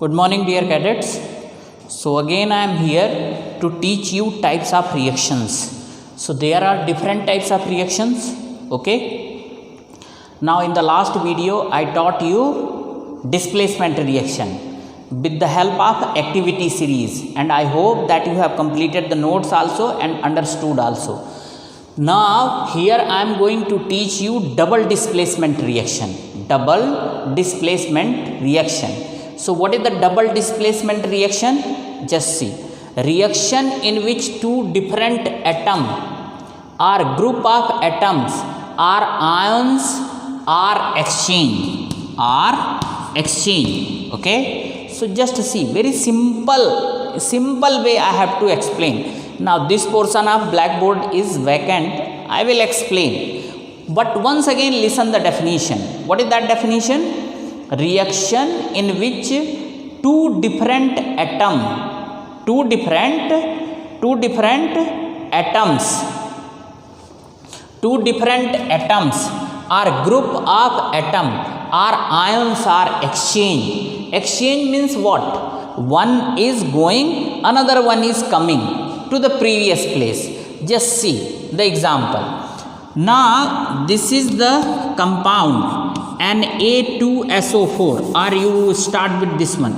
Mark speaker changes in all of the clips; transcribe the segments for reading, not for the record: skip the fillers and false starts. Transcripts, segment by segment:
Speaker 1: Good morning, dear cadets. So again I am here to teach you types of reactions. So there are different types of reactions. Okay. Now in the last video I taught you displacement reaction with the help of activity series, and I hope that you have completed the notes also and understood also. Now here I am going to teach you double displacement reaction. Double displacement reaction. So what is the double displacement reaction? Just see. Reaction in which two different atoms or group of atoms or ions are exchanged. Okay. So just see, very simple way I have to explain. Now this portion of blackboard is vacant. I will explain. But once again listen the definition. What is that definition? Reaction in which two different atoms or group of atom or ions are exchanged. Exchange means what? One is going, another one is coming to the previous place. Just see the example. Now this is the compound Na2SO4, or you start with this one,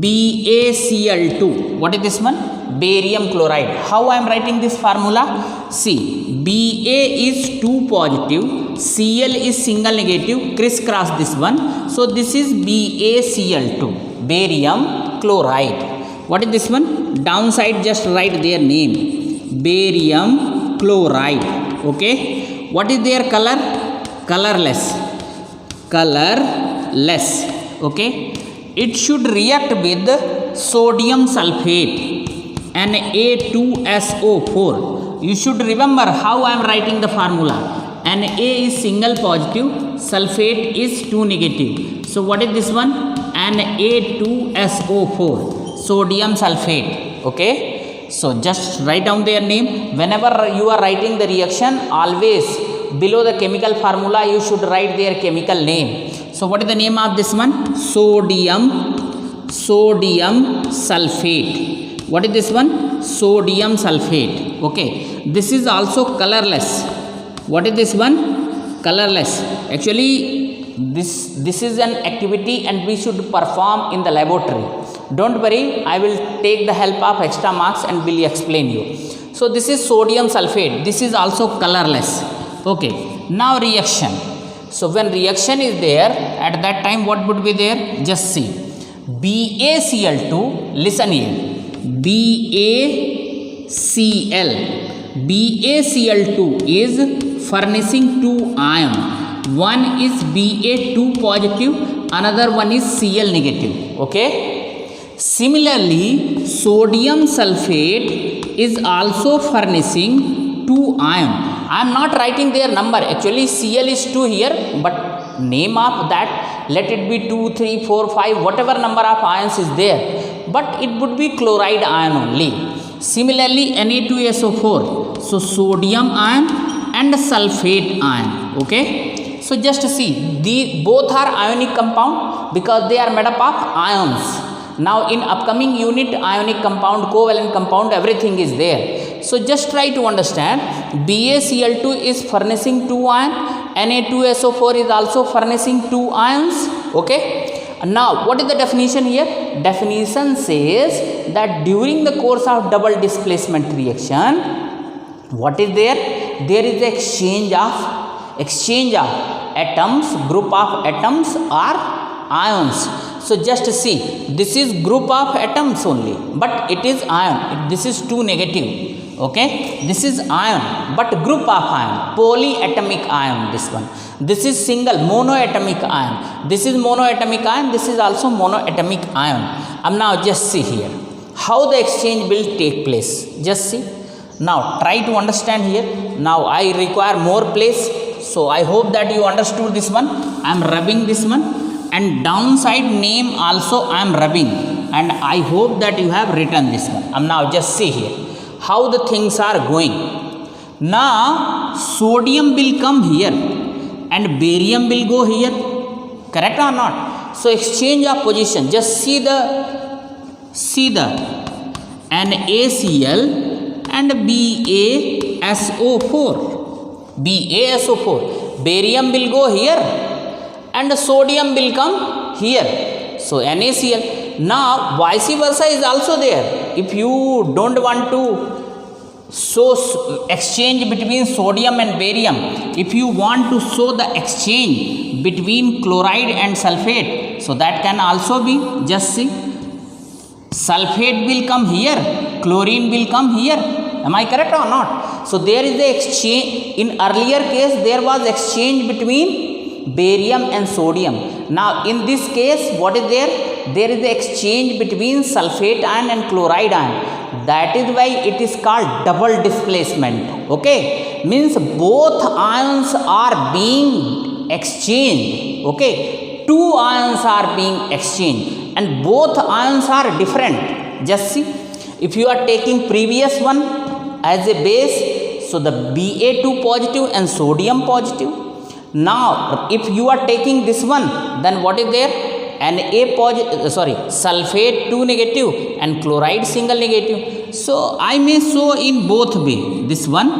Speaker 1: BaCl2. What is this one? Barium chloride. How I am writing this formula? See, Ba is 2 positive, Cl is single negative, crisscross this one. So this is BaCl2, barium chloride. What is this one? Downside just write their name, barium chloride. Okay. What is their color? Colorless. Okay. It should react with sodium sulfate, Na2SO4. You should remember how I am writing the formula. Na is single positive, sulfate is 2 negative. So what is this one? Na2SO4, sodium sulfate. Okay. So just write down their name. Whenever you are writing the reaction, always below the chemical formula you should write their chemical name. So what is the name of this one? Sodium sulfate. What is this one? Sodium sulfate. Okay. This is also colorless. What is this one? Colorless. Actually this is an activity and we should perform in the laboratory. Don't worry, I will take the help of extra marks and will explain you. So this is sodium sulfate. This is also colorless. Okay. Now reaction. So when reaction is there, at that time what would be there? Just see. BaCl2, listen here. BaCl2 is furnishing two ions. One is Ba2 positive, another one is Cl negative. Okay. Similarly, sodium sulfate is also furnishing two ions. I am not writing their number. Actually Cl is 2 here, but name of that, let it be 2, 3, 4, 5, whatever number of ions is there, but it would be chloride ion only. Similarly Na2SO4, so sodium ion and sulfate ion. Okay. So just see, both are ionic compound because they are made up of ions. Now in upcoming unit, ionic compound, covalent compound, everything is there. So just try to understand. BaCl2 is furnishing 2 ions. Na2SO4 is also furnishing 2 ions. Okay. Now what is the definition here? Definition says that during the course of double displacement reaction, what is there? There is exchange of atoms, group of atoms or ions. So just see, this is group of atoms only, but it is ion. This is 2 negative. Okay. This is ion, but group of ion, polyatomic ion. This one. This is single, monoatomic ion. This is monoatomic ion. This is also monoatomic ion. Now just see here how the exchange will take place. Just see. Now try to understand here. Now I require more place. So I hope that you understood this one. I am rubbing this one, and downside name also I am rubbing, and I hope that you have written this one. Now just see here how the things are going. Now sodium will come here and barium will go here. Correct or not? So exchange of position. Just see the NaCl and BaSO4. BaSO4. Barium will go here and sodium will come here. So NaCl. Now vice versa is also there. If you don't want to show exchange between sodium and barium, if you want to show the exchange between chloride and sulfate, so that can also be. Just see, sulfate will come here, chlorine will come here. Am I correct or not? So there is the exchange. In earlier case there was exchange between barium and sodium. Now in this case what is there? There is the exchange between sulfate ion and chloride ion. That is why it is called double displacement. Okay, means both ions are being exchanged. Okay, two ions are being exchanged and both ions are different. Just see, if you are taking previous one as a base, so the Ba2 positive and sodium positive. Now if you are taking this one, then what is there? Sulfate 2 negative and chloride single negative. So I may show in both way, this one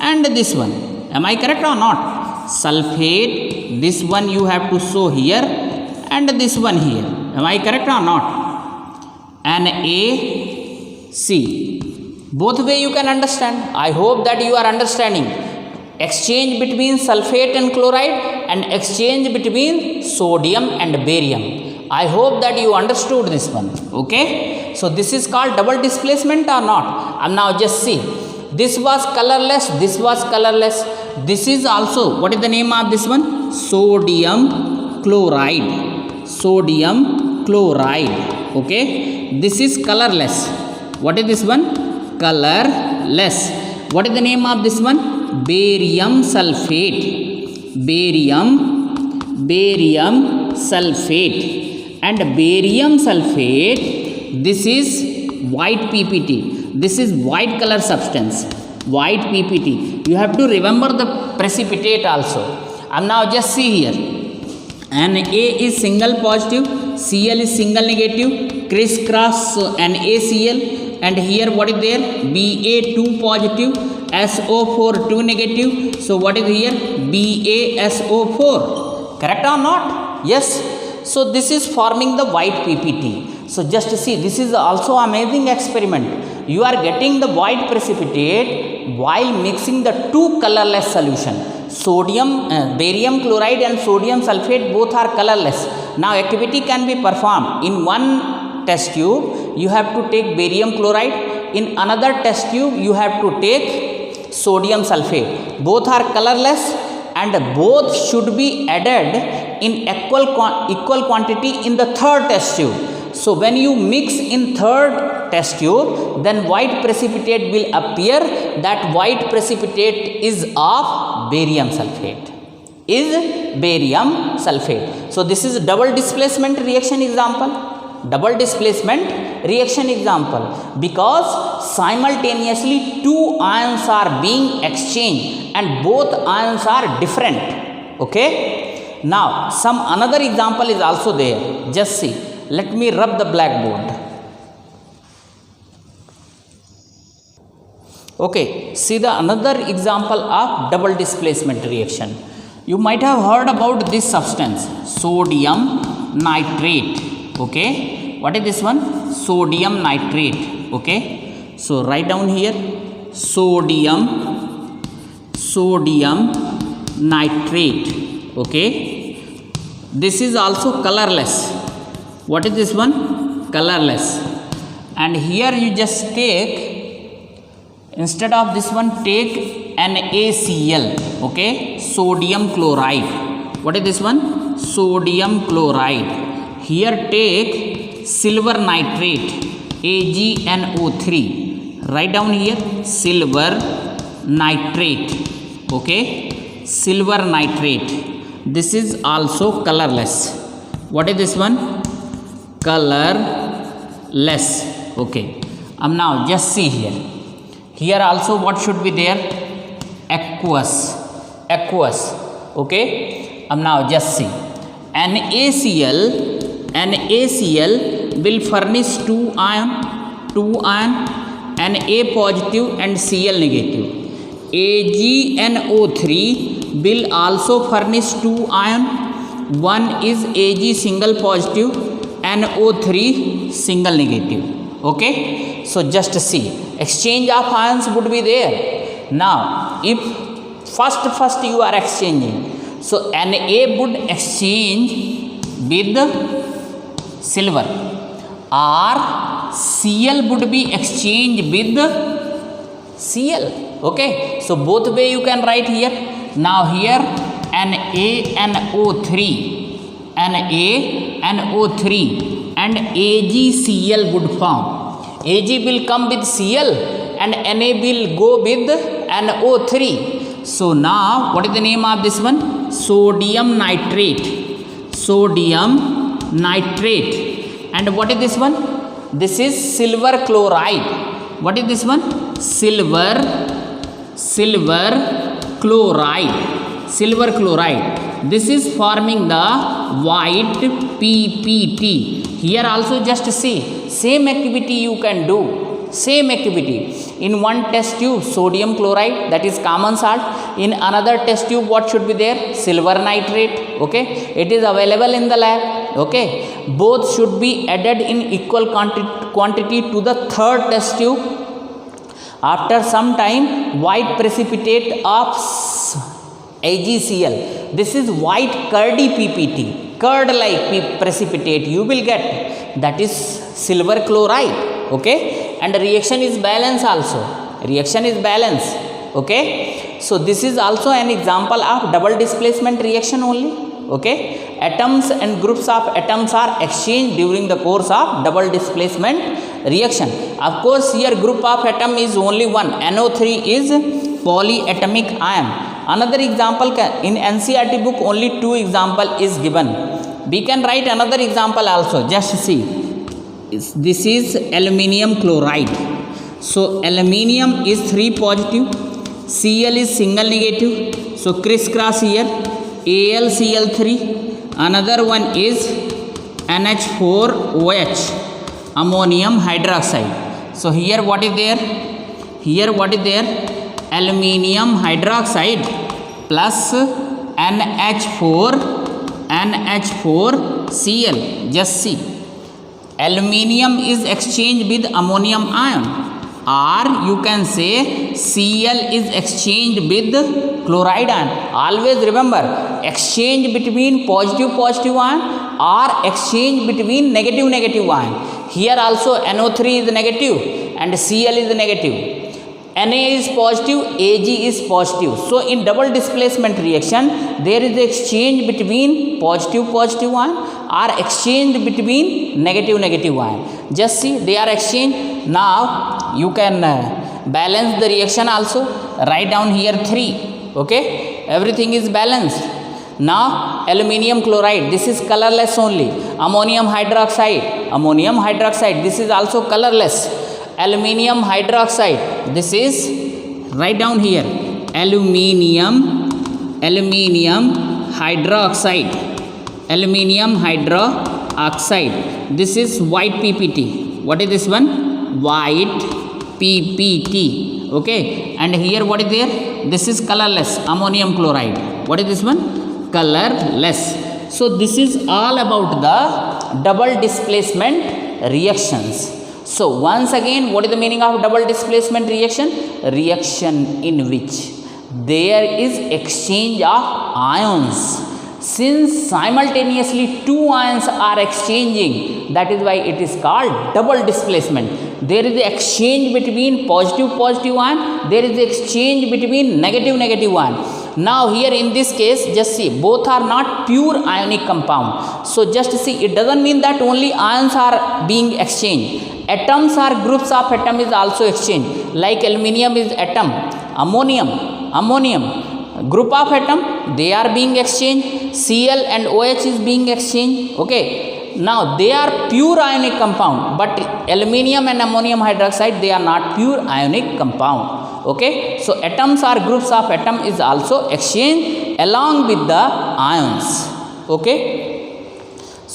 Speaker 1: and this one. Am I correct or not? Sulfate, this one you have to show here and this one here. Am I correct or not? NaC. Both way you can understand. I hope that you are understanding. Exchange between sulfate and chloride and exchange between sodium and barium. I hope that you understood this one. Okay, so this is called double displacement or not? And now just see, this was colorless, this was colorless. This is also, what is the name of this one? Sodium chloride. Sodium chloride. Okay, this is colorless. What is this one? Colorless. What is the name of this one? Barium sulfate. Barium sulfate. And barium sulfate, this is white PPT. This is white color substance. White PPT. You have to remember the precipitate also. And now just see here. Na is single positive, Cl is single negative, crisscross NaCl. And here what is there? Ba2 positive, SO4 2 negative. So what is here? BaSO4. Correct or not? Yes. So this is forming the white PPT. So just see, this is also amazing experiment. You are getting the white precipitate while mixing the two colorless solution. Barium chloride and sodium sulfate both are colorless. Now activity can be performed. In one test tube you have to take barium chloride. In another test tube you have to take sodium sulfate. Both are colorless and both should be added in equal quantity in the third test tube. So when you mix in third test tube, then white precipitate will appear. That white precipitate is of barium sulfate. Is barium sulfate. So this is double displacement reaction example. Double displacement reaction example, because simultaneously two ions are being exchanged and both ions are different. Okay, now some another example is also there. Just see, let me rub the blackboard. Okay, see the another example of double displacement reaction. You might have heard about this substance, sodium nitrate. Okay, what is this one? Sodium nitrate. Okay, so write down here sodium nitrate. Okay, this is also colorless. What is this one? Colorless. And here you just take, instead of this one, take NaCl. Okay, sodium chloride. What is this one? Sodium chloride. Here take silver nitrate, AgNO3. Write down here silver nitrate. Okay, silver nitrate. This is also colorless. What is this one? Colorless. Okay, now just see here. Here also what should be there? Aqueous. Okay, now just see, NaCl NaCl will furnish two ion, Na positive and Cl negative. AgNO3 will also furnish two ion. One is Ag single positive, NO3 single negative. Okay, so just see, exchange of ions would be there. Now if first you are exchanging, so Na would exchange with silver, or Cl would be exchanged with Cl. Okay, so both way you can write here. Now here NaNO3 and AgCl would form. Ag will come with Cl and Na will go with NO3. So now what is the name of this one? Sodium nitrate. And what is this one? This is silver chloride. What is this one? Silver chloride. This is forming the white PPT. Here also just see, same activity you can do. Same activity. In one test tube, sodium chloride, that is common salt. In another test tube, what should be there? Silver nitrate. Okay, it is available in the lab. Okay, both should be added in equal quantity to the third test tube. After some time, white precipitate of AgCl. This is white curdy PPT, curd like precipitate you will get. That is silver chloride. Okay, and reaction is balance also. Okay, so this is also an example of double displacement reaction only. Okay, atoms and groups of atoms are exchanged during the course of double displacement reaction. Of course, here group of atom is only one. NO3 is polyatomic ion. Another example in NCERT book only 2 example is given. We can write another example also. Just see. This is aluminium chloride. So aluminium is 3 positive, Cl is single negative. So crisscross here, AlCl3. Another one is NH4OH, ammonium hydroxide. So here what is there? Aluminium hydroxide plus NH4Cl. Just see, aluminium is exchanged with ammonium ion, or you can say Cl is exchanged with chloride ion. Always remember, exchange between positive ion or exchange between negative ion. Here also NO3 is negative and Cl is negative. Na is positive, Ag is positive. So in double displacement reaction, there is exchange between positive ion or exchange between negative ion. Just see, they are exchanged. Now you can balance the reaction also. Write down here 3. Okay, everything is balanced. Now aluminium chloride, this is colorless only. Ammonium hydroxide, this is also colorless. Aluminium hydroxide, this is, write down here, aluminium hydroxide. This is white PPT. What is this one? White PPT. Okay, and here what is there? This is colorless, ammonium chloride. What is this one? Colorless. So this is all about the double displacement reactions. So once again, what is the meaning of double displacement reaction? Reaction in which there is exchange of ions. Since simultaneously 2 ions are exchanging, that is why it is called double displacement. There is the exchange between positive ion, there is the exchange between negative ion. Now here in this case, just see, both are not pure ionic compound. So just see, it doesn't mean that only ions are being exchanged. Atoms or groups of atom is also exchanged. Like aluminium is atom, ammonium, group of atom, they are being exchanged. Cl and OH is being exchanged. Okay, now they are pure ionic compound, but aluminium and ammonium hydroxide, they are not pure ionic compound. Okay, so atoms or groups of atom is also exchanged along with the ions. Okay,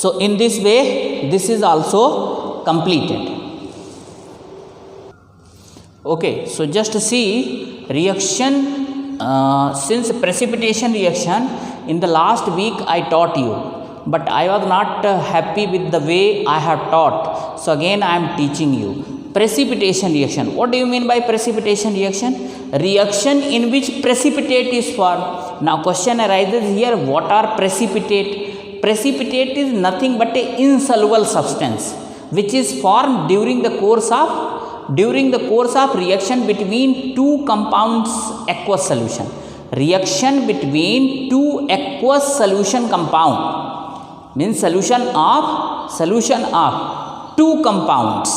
Speaker 1: So in this way this is also completed. Okay, so just see reaction, since precipitation reaction in the last week I taught you, but I was not happy with the way I have taught, so again I am teaching you. Precipitation reaction, what do you mean by precipitation reaction? Reaction in which precipitate is formed. Now question arises here, what are precipitate? Precipitate is nothing but a insoluble substance which is formed during the course of reaction between two compounds aqueous solution. Reaction between two aqueous solution compound means solution of two compounds.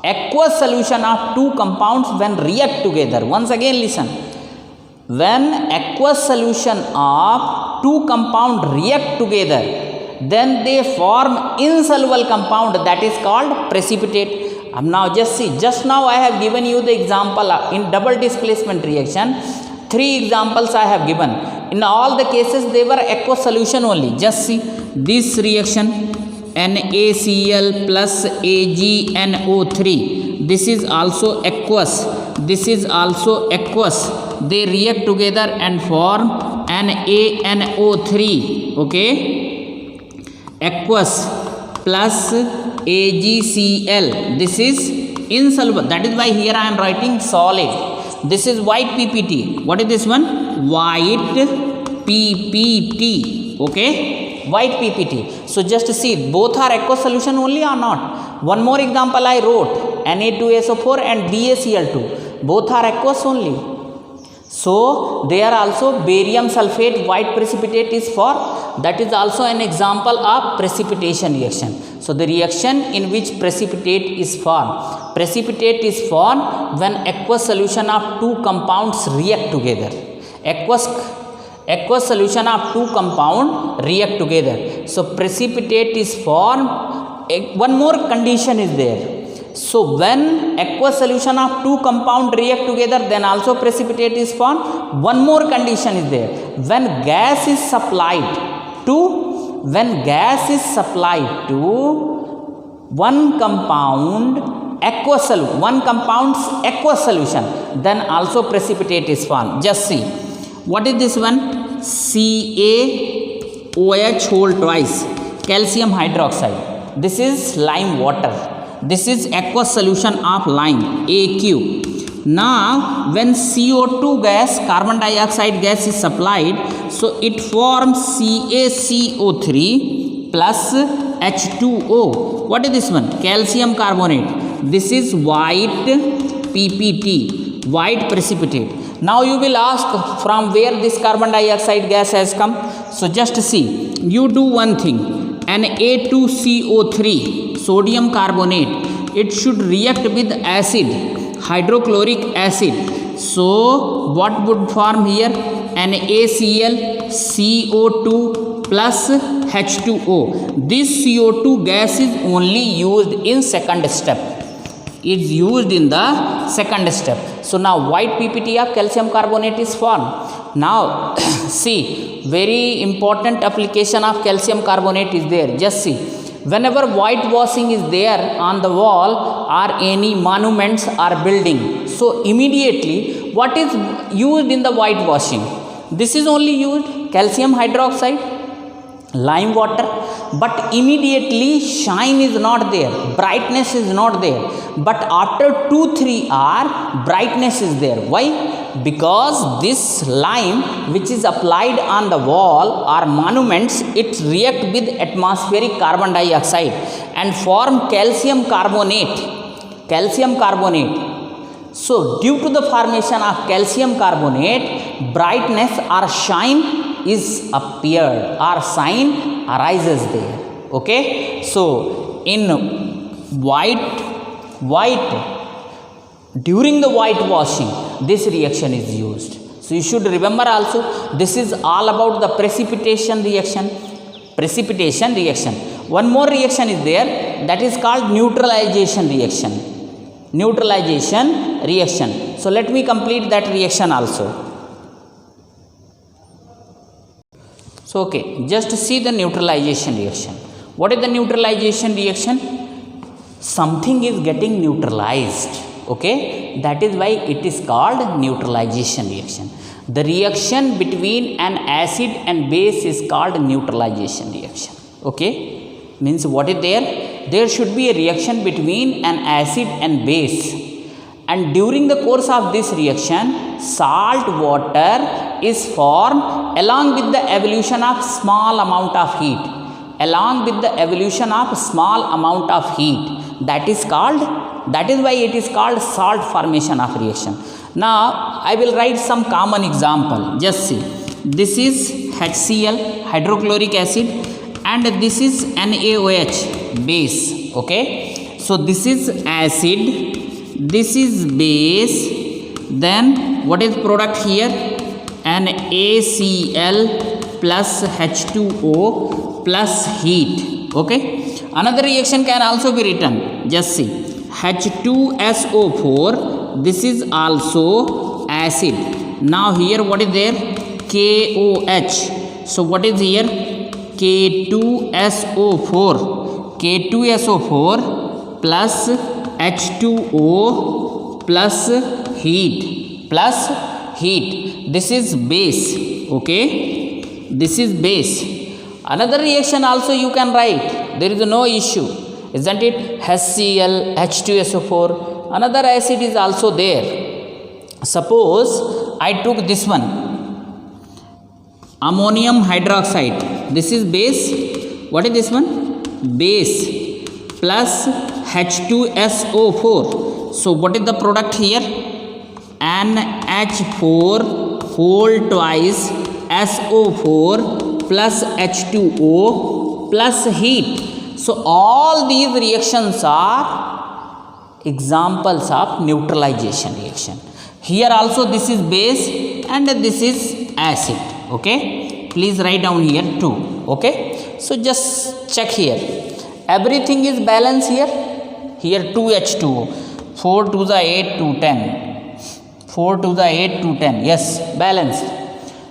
Speaker 1: Aqueous solution of two compounds when react together. Once again listen. When aqueous solution of two compound react together, then they form insoluble compound, that is called precipitate. Now just see, just now I have given you the example in double displacement reaction. 3 examples I have given. In all the cases they were aqueous solution only. Just see this reaction, NaCl plus AgNO3. This is also aqueous. This is also aqueous. They react together and form NaNO3. Okay, aqueous plus AgCl. This is insoluble. That is why here I am writing solid. This is white PPT. What is this one? White PPT. Okay, white PPT. So just see, both are aqueous solution only or not? One more example I wrote, Na2SO4 and BaCl2. Both are aqueous only. So there also barium sulfate white precipitate is formed. That is also an example of precipitation reaction. So the reaction in which precipitate is formed. Precipitate is formed when aqueous solution of two compounds react together. Aqueous solution of two compound react together. So precipitate is formed. One more condition is there. So when aqueous solution of two compound react together, then also precipitate is formed. One more condition is there. When gas is supplied to one compound's aqueous solution, then also precipitate is formed. Just see, what is this one? CaOH whole twice, calcium hydroxide. This is lime water. This is aqueous solution of lime, AQ. Now when CO2 gas, carbon dioxide gas is supplied, so it forms CaCO3 plus H2O. What is this one? Calcium carbonate. This is white PPT, white precipitate. Now you will ask, from where this carbon dioxide gas has come? So just see, you do one thing. Na2CO3, sodium carbonate, it should react with acid, hydrochloric acid. So what would form here? NaCl CO2 plus H2O. This CO2 gas is only used in second step. It's used in the second step. So now white PPT of calcium carbonate is formed. Now see, very important application of calcium carbonate is there. Just see, whenever whitewashing is there on the wall or any monuments or building, so immediately what is used in the whitewashing? This is only used calcium hydroxide, lime water, but immediately shine is not there, brightness is not there. But after 2-3 hours, brightness is there. Why? Because this lime which is applied on the wall or monuments, it react with atmospheric carbon dioxide and form calcium carbonate. So due to the formation of calcium carbonate, brightness or shine is appeared or shine arises there. Okay, so in white during the whitewashing, this reaction is used. So you should remember also, this is all about the precipitation reaction. One more reaction is there, that is called neutralization reaction. So let me complete that reaction also. So okay, just see the neutralization reaction. What is the neutralization reaction? Something is getting neutralized, okay, that is why it is called neutralization reaction. The reaction between an acid and base is called neutralization reaction, okay. Means what is there? There should be a reaction between an acid and base, and during the course of this reaction salt water is formed along with the evolution of small amount of heat, along with the evolution of small amount of heat. That is why it is called salt formation of reaction. Now I will write some common example. Just see, this is HCl, hydrochloric acid, and this is NaOH, base, okay. So this is acid, this is base, then what is product here? NaCl plus H2O plus heat, okay. Another reaction can also be written. Just see, H2SO4, this is also acid. Now here what is there? KOH. So what is here? K2SO4, K2SO4 plus H2O plus heat, this is base, okay, this is base. Another reaction also you can write, there is no issue, isn't it? HCl, H2SO4, another acid is also there. Suppose I took this one, ammonium hydroxide, this is base. What is this one? Base plus H2SO4. So what is the product here? NH4 whole twice SO4 plus H2O plus heat. So all these reactions are examples of neutralization reaction. Here also this is base and this is acid, okay. Please write down here too, okay. So just check here, everything is balanced here. Here 2H2O, 4 to the 8 to 10, 4 to the 8 to 10, yes, balanced.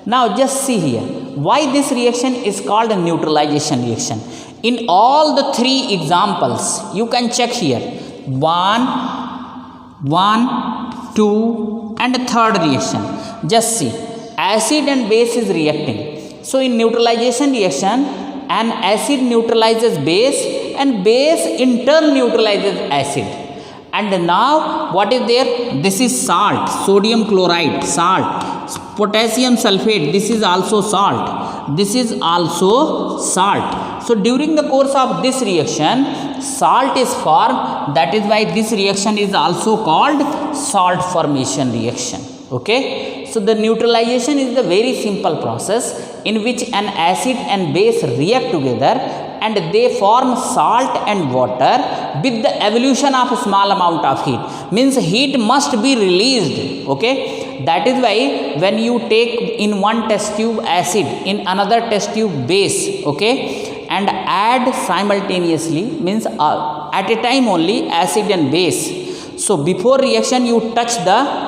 Speaker 1: Now just see here, why this reaction is called a neutralization reaction. In all the three examples, you can check here, 1, 2 and third reaction. Just see, acid and base is reacting. So in neutralization reaction, an acid neutralizes base and base in turn neutralizes acid. And now what is there? This is salt, sodium chloride, salt, potassium sulfate, this is also salt, this is also salt. So during the course of this reaction salt is formed, that is why this reaction is also called salt formation reaction, okay. So the neutralization is the very simple process in which an acid and base react together and they form salt and water with the evolution of a small amount of heat. Means heat must be released, okay. That is why when you take in one test tube acid, in another test tube base, okay, and add simultaneously, means at a time only acid and base. So before reaction you touch the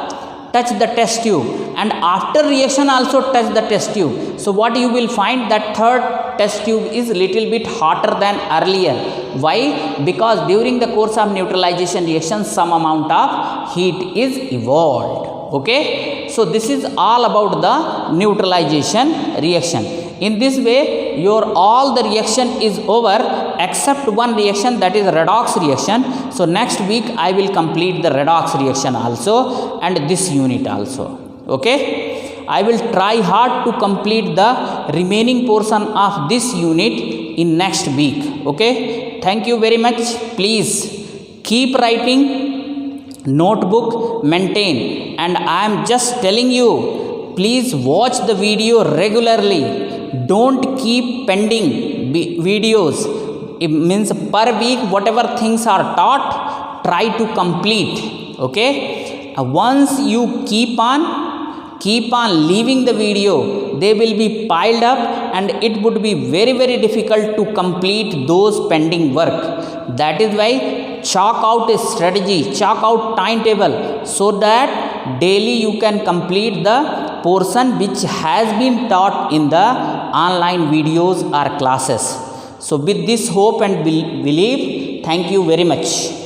Speaker 1: test tube, and after reaction also touch the test tube. So what you will find, that third test tube is little bit hotter than earlier. Why? Because during the course of neutralization reaction some amount of heat is evolved, okay. So this is all about the neutralization reaction. In this way your all the reaction is over except one reaction, that is redox reaction. So next week I will complete the redox reaction also and this unit also, okay. I will try hard to complete the remaining portion of this unit in next week, okay. Thank you very much. Please keep writing, notebook maintain, and I am just telling you, please watch the video regularly. Don't keep pending videos. It means per week whatever things are taught, try to complete, okay. Once you keep on leaving the video, they will be piled up and it would be very difficult to complete those pending work. That is why chalk out a strategy, chalk out timetable, so that daily you can complete the portion which has been taught in the online videos or classes. So with this hope and belief, thank you very much.